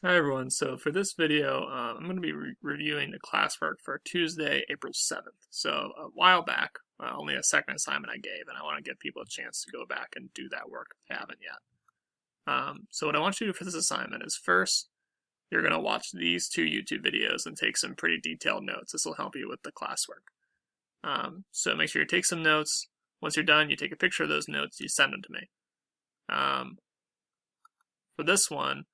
Hi everyone, so for this video, I'm going to be reviewing the classwork for Tuesday, April 7th. So a while back, only a second assignment I gave, and I want to give people a chance to go back and do that work if they haven't yet. So what I want you to do for this assignment is first, you're going to watch these two YouTube videos and take some pretty detailed notes. This will help you with the classwork. So make sure you take some notes. Once you're done, you take a picture of those notes, you send them to me. For this one,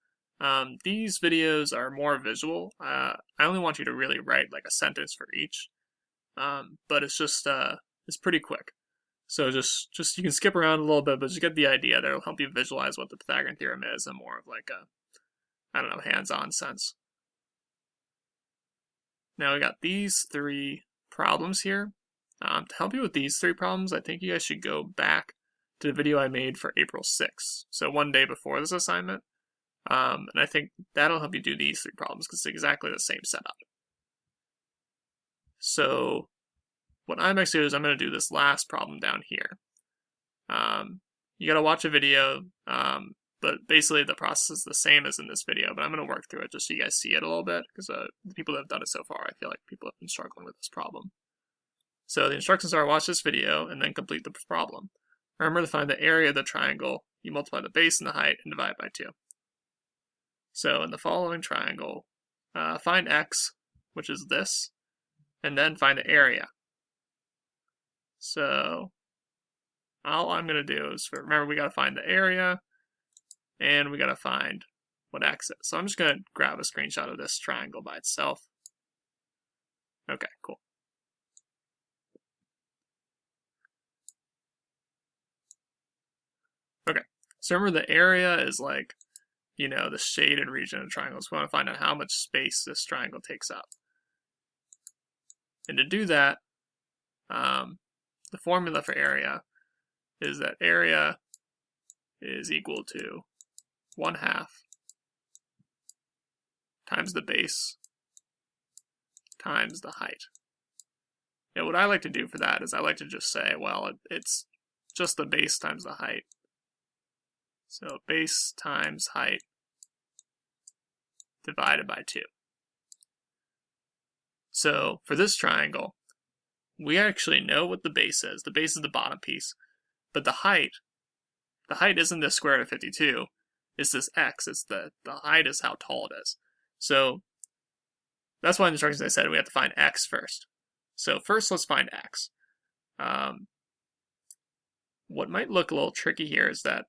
these videos are more visual. I only want you to really write like a sentence for each, but it's just it's pretty quick. So just you can skip around a little bit, but just get the idea. That'll help you visualize what the Pythagorean Theorem is in more of like a, I don't know, hands-on sense. Now we got these three problems here. To help you with these three problems, I think you guys should go back to the video I made for April 6th. So one day before this assignment. And I think that'll help you do these three problems because it's exactly the same setup. So what I'm actually doing is I'm going to do this last problem down here. You got to watch a video, but basically the process is the same as in this video, but I'm going to work through it just so you guys see it a little bit because the people that have done it so far, I feel like people have been struggling with this problem. So the instructions are watch this video and then complete the problem. Remember to find the area of the triangle, you multiply the base and the height and divide by 2. So in the following triangle, find x, which is this, and then find the area. So all I'm going to do is, remember we got to find the area, and we got to find what x is. So I'm just going to grab a screenshot of this triangle by itself. Okay, cool. Okay, so remember the area is like, you know, the shaded region of the triangle. So we want to find out how much space this triangle takes up. And to do that, the formula for area is that area is equal to 1/2 times the base times the height. And what I like to do for that is I like to just say, well, it's just the base times the height. So base times height divided by 2. So for this triangle, we actually know what the base is. The base is the bottom piece. But the height isn't the square root of 52. It's this x. It's the height is how tall it is. So that's why in the instructions I said we have to find x first. So first let's find x. What might look a little tricky here is that,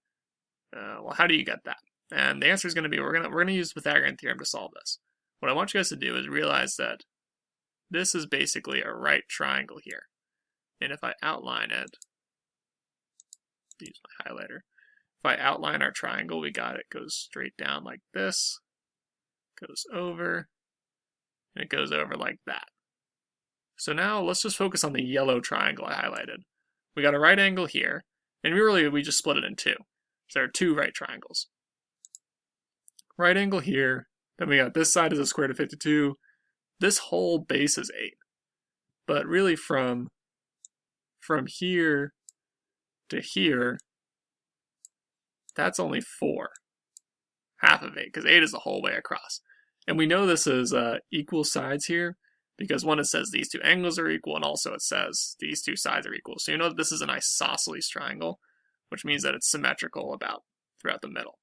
well, how do you get that? And the answer is going to be we're going to use the Pythagorean Theorem to solve this. What I want you guys to do is realize that this is basically a right triangle here. And if I outline it, use my highlighter. If I outline our triangle, we got it goes straight down like this, goes over, and it goes over like that. So now let's just focus on the yellow triangle I highlighted. We got a right angle here, and we just split it in two. So there are two right triangles. Right angle here, then we got this side is a square root of 52. This whole base is 8. But really from here to here, that's only 4. Half of 8, because 8 is the whole way across. And we know this is equal sides here, because one, it says these two angles are equal, and also it says these two sides are equal. So you know that this is an isosceles triangle, which means that it's symmetrical about throughout the middle.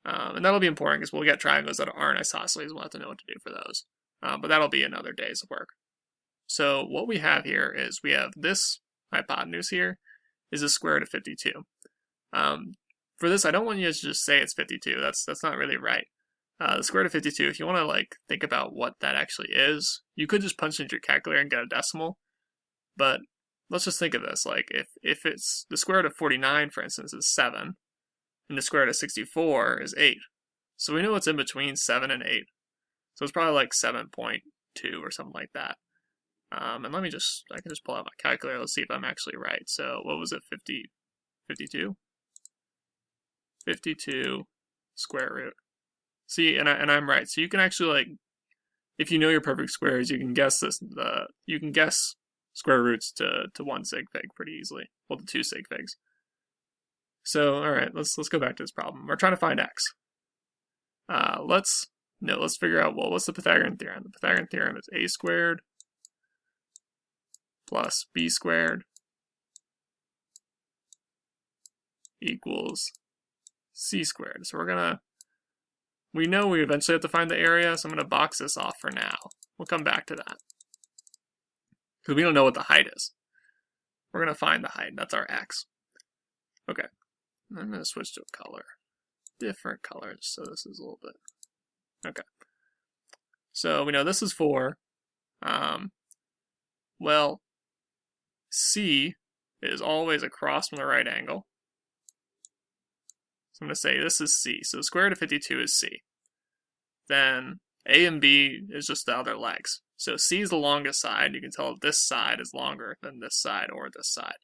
And that'll be important because we'll get triangles that aren't isosceles. We'll have to know what to do for those. But that'll be another day's work. So what we have here is we have this hypotenuse here is a square root of 52. For this, I don't want you to just say it's 52. That's not really right. The square root of 52, if you want to like think about what that actually is, you could just punch into your calculator and get a decimal. But let's just think of this. Like if it's the square root of 49, for instance, is 7, and the square root of 64 is 8. So we know what's in between 7 and 8. So it's probably like 7.2 or something like that. And I can just pull out my calculator. Let's see if I'm actually right. So what was it, 52? 52 square root. See, and I'm right. So you can actually, like, if you know your perfect squares, you can guess you can guess square roots to 1 sig fig pretty easily. Well, to 2 sig figs. So, all right, let's go back to this problem. We're trying to find x. let's figure out, well, what's the Pythagorean theorem? The Pythagorean theorem is a squared plus b squared equals c squared. So we know we eventually have to find the area, so I'm going to box this off for now. We'll come back to that. Because we don't know what the height is. We're going to find the height. That's our x. Okay. I'm going to switch to a color. Different colors, so this is a little bit... Okay. So we know this is 4. Well, C is always across from the right angle. So I'm going to say this is C. So the square root of 52 is C. Then A and B is just the other legs. So C is the longest side. You can tell this side is longer than this side or this side.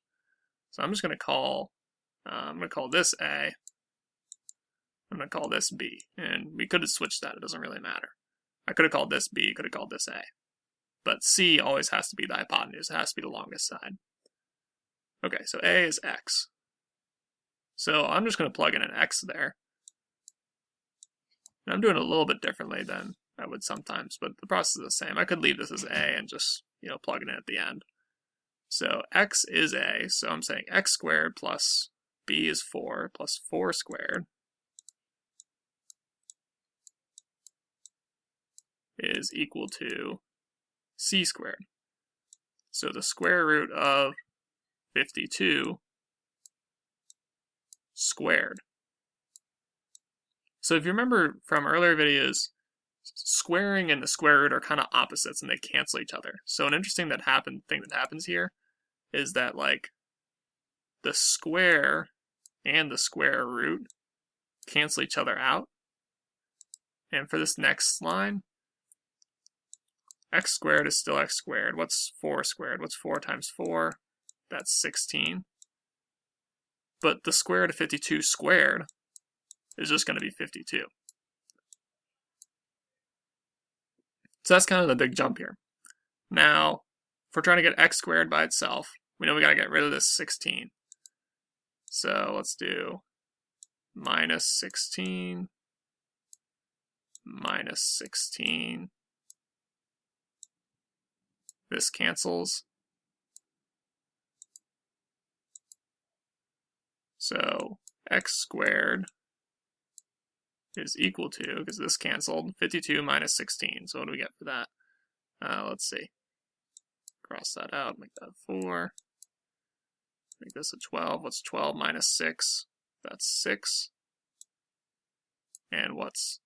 So I'm just going to call this A. I'm going to call this B. And we could have switched that. It doesn't really matter. I could have called this B, could have called this A. But C always has to be the hypotenuse. It has to be the longest side. Okay, so A is x. So I'm just going to plug in an x there. And I'm doing it a little bit differently than I would sometimes, but the process is the same. I could leave this as A and just, plug it in at the end. So x is A, so I'm saying x squared plus b is 4 plus 4 squared is equal to c squared. So the square root of 52 squared. So if you remember from earlier videos, squaring and the square root are kind of opposites and they cancel each other. So an interesting thing that happens here is that the square and the square root cancel each other out. And for this next line, x squared is still x squared. What's 4 squared? What's 4 times 4? That's 16. But the square root of 52 squared is just going to be 52. So that's kind of the big jump here. Now, if we're trying to get x squared by itself, we know we got to get rid of this 16. So let's do minus 16 minus 16. This cancels. So x squared is equal to, because this canceled, 52 minus 16. So what do we get for that? Let's see. Cross that out, make that 4. Make this a 12. What's 12 minus 6? That's 6. And what's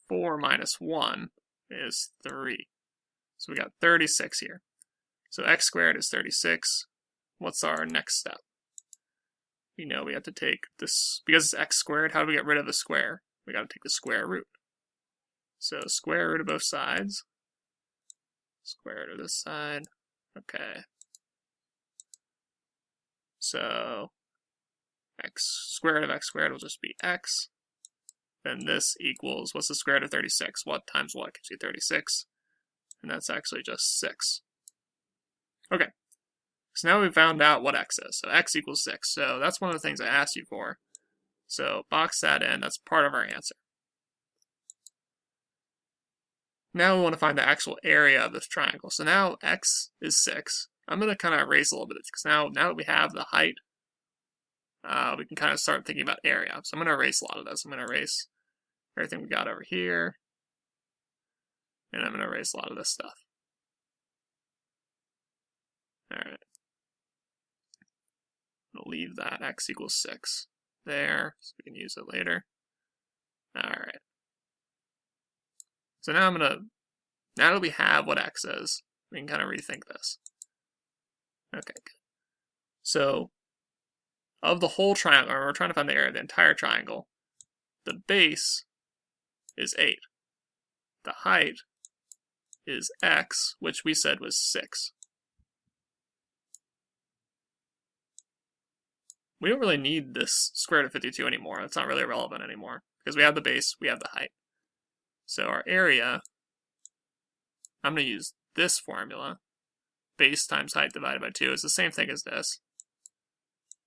4 minus 1 is 3. So we got 36 here. So x squared is 36. What's our next step? We know we have to take this, because it's x squared, how do we get rid of the square? We got to take the square root. So square root of both sides. Square root of this side. Okay. So square root of x squared will just be x. Then this equals, what's the square root of 36? What times what gives you 36? And that's actually just 6. Okay. So now we've found out what x is. So x equals 6. So that's one of the things I asked you for. So box that in. That's part of our answer. Now we want to find the actual area of this triangle. So now x is 6. I'm going to kind of erase a little bit because now that we have the height, we can kind of start thinking about area. So I'm going to erase a lot of this. I'm going to erase everything we got over here. And I'm going to erase a lot of this stuff. All right. I'll leave that x equals 6 there, so we can use it later. All right. So now now that we have what x is, we can kind of rethink this. Okay, good. So, of the whole triangle, we're trying to find the area of the entire triangle, the base is 8. The height is x, which we said was 6. We don't really need this square root of 52 anymore. It's not really relevant anymore because we have the base, we have the height. So our area, I'm going to use this formula. Base times height divided by 2 is the same thing as this.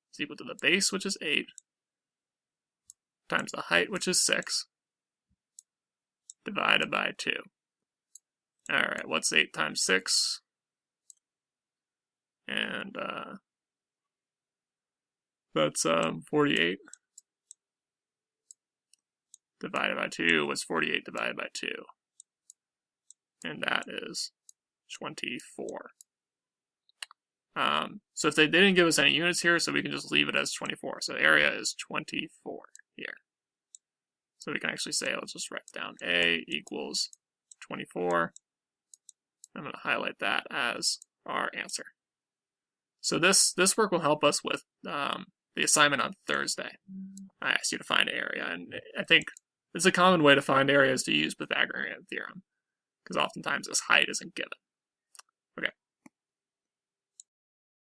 It's equal to the base, which is 8, times the height, which is 6, divided by 2. Alright, what's 8 times 6? And that's 48. Divided by 2 was 48 divided by 2. And that is 24. So if they didn't give us any units here, so we can just leave it as 24. So the area is 24 here. So we can actually say, let's just write down A equals 24. I'm going to highlight that as our answer. So this work will help us with the assignment on Thursday. I asked you to find area, and I think it's a common way to find areas to use Pythagorean Theorem, because oftentimes this height isn't given.